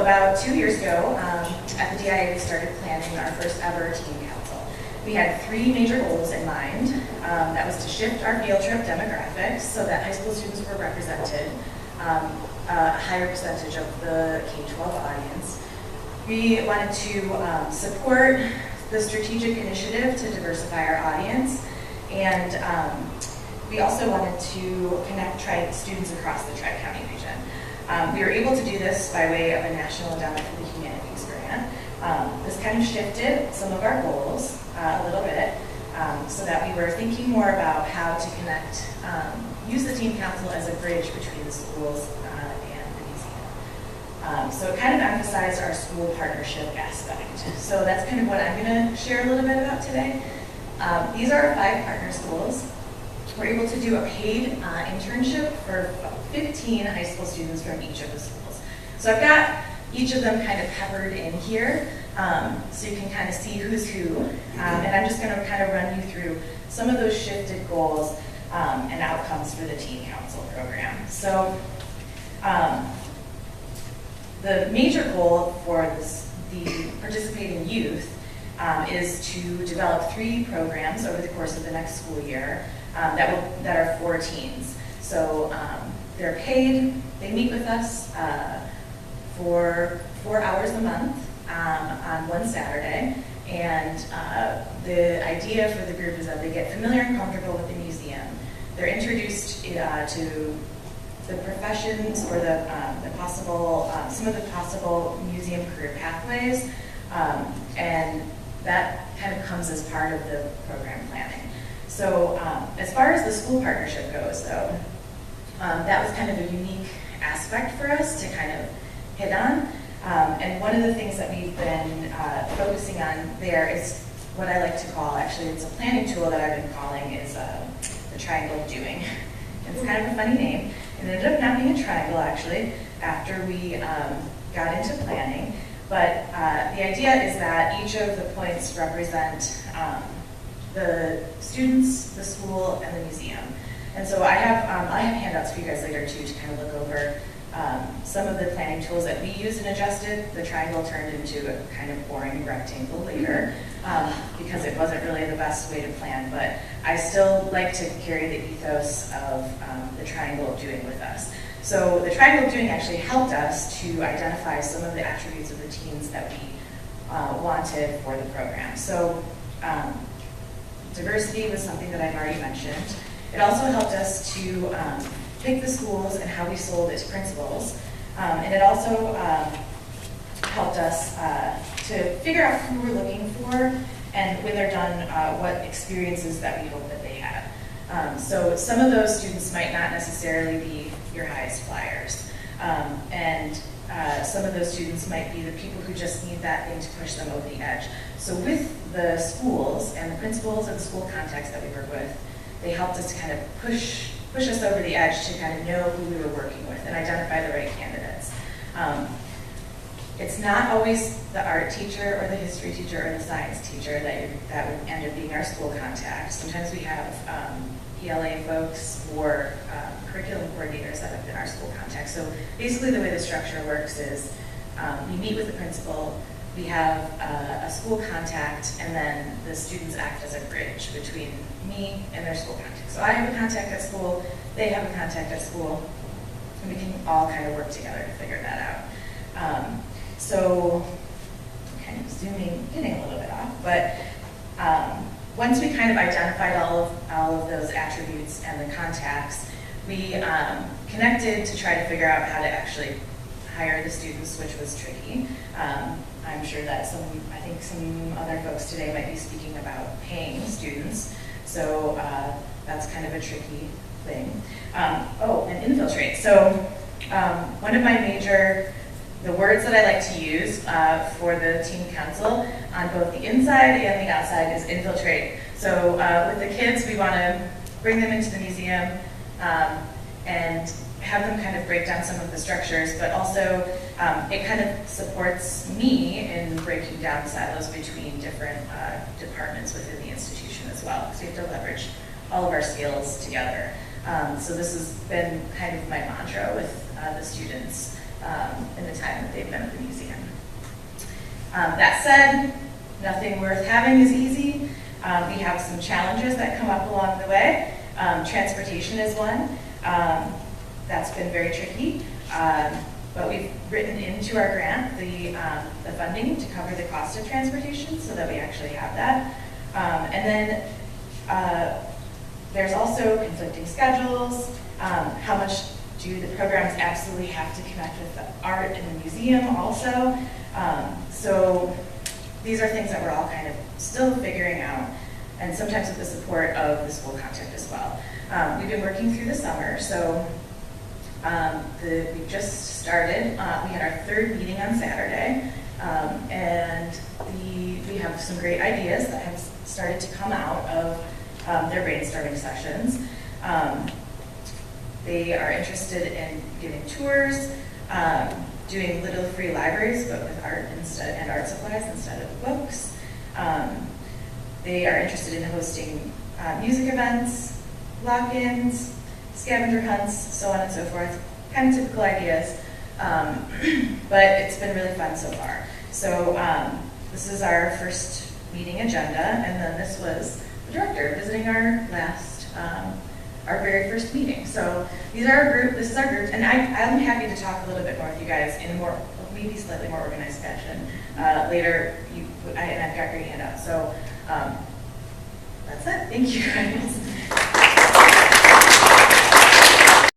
about 2 years ago, at the DIA, we started planning our first ever teen council. We had 3 major goals in mind. That was to shift our field trip demographics so that high school students were represented, a higher percentage of the K-12 audience. We wanted to support the strategic initiative to diversify our audience, and we also wanted to connect students across the Tri-County region. We were able to do this by way of a National Endowment for the Humanities grant. This kind of shifted some of our goals a little bit, so that we were thinking more about how to connect, use the Teen Council as a bridge between the schools and the museum. So it kind of emphasized our school partnership aspect. So that's kind of what I'm going to share a little bit about today. These are our 5 partner schools. We're able to do a paid internship for 15 high school students from each of the schools. So I've got each of them kind of peppered in here, so you can kind of see who's who. And I'm just going to kind of run you through some of those shifted goals and outcomes for the Teen Council program. So the major goal for the participating youth is to develop 3 programs over the course of the next school year that are for teens. So they're paid, they meet with us for 4 hours a month on one Saturday, and the idea for the group is that they get familiar and comfortable with the museum. They're introduced to the professions or the possible, some of the possible museum career pathways, and that kind of comes as part of the program planning. So as far as the school partnership goes, though, that was kind of a unique aspect for us to kind of hit on. And one of the things that we've been focusing on there is what I like to call, actually it's a planning tool that I've been calling is the triangle of doing. It's kind of a funny name. It ended up not being a triangle, actually, after we got into planning. But the idea is that each of the points represent the students, the school, and the museum. And so I have handouts for you guys later too to kind of look over some of the planning tools that we used and adjusted. The triangle turned into a kind of boring rectangle later because it wasn't really the best way to plan, but I still like to carry the ethos of the triangle of doing with us. So the triangle of doing actually helped us to identify some of the attributes of the teens that we wanted for the program. So diversity was something that I've already mentioned. It also helped us to pick the schools and how we sold it to principals. And it also helped us to figure out who we're looking for, and when they're done, what experiences that we hope that they have. So some of those students might not necessarily be your highest flyers. And some of those students might be the people who just need that thing to push them over the edge. So with the schools and the principals and the school contacts that we work with, they helped us to kind of push us over the edge to kind of know who we were working with and identify the right candidates. It's not always the art teacher or the history teacher or the science teacher that would end up being our school contact. Sometimes we have ELA folks or curriculum coordinators that have been our school contact. So basically the way the structure works is we meet with the principal, we have a school contact, and then the students act as a bridge between me and their school contact. So I have a contact at school, they have a contact at school, and we can all kind of work together to figure that out. So kind of getting a little bit off, but once we kind of identified all of those attributes and the contacts, we connected to try to figure out how to actually hire the students, which was tricky. I'm sure that I think some other folks today might be speaking about paying students, so that's kind of a tricky thing. And infiltrate. So one of my the words that I like to use for the teen council on both the inside and the outside is infiltrate. So with the kids, we want to bring them into the museum and have them kind of break down some of the structures, but also it kind of supports me in breaking down silos between different departments within the institution as well, because we have to leverage all of our skills together. So this has been kind of my mantra with the students in the time that they've been at the museum. That said, nothing worth having is easy. We have some challenges that come up along the way. Transportation is one. That's been very tricky. But we've written into our grant the funding to cover the cost of transportation so that we actually have that. And then there's also conflicting schedules. How much do the programs absolutely have to connect with the art in the museum also? So these are things that we're all kind of still figuring out, and sometimes with the support of the school contact as well. We've been working through the summer, so we've just started. We had our third meeting on Saturday, and we have some great ideas that have started to come out of their brainstorming sessions. They are interested in giving tours, doing little free libraries, but with art instead and art supplies instead of books. They are interested in hosting music events, lock-ins, scavenger hunts, so on and so forth. Kind of typical ideas, but it's been really fun so far. So this is our first meeting agenda, and then this was the director visiting our our very first meeting. So these are our group. This is our group, and I'm happy to talk a little bit more with you guys in a more, maybe slightly more organized fashion later. And I've got great handouts. So that's it. Thank you guys.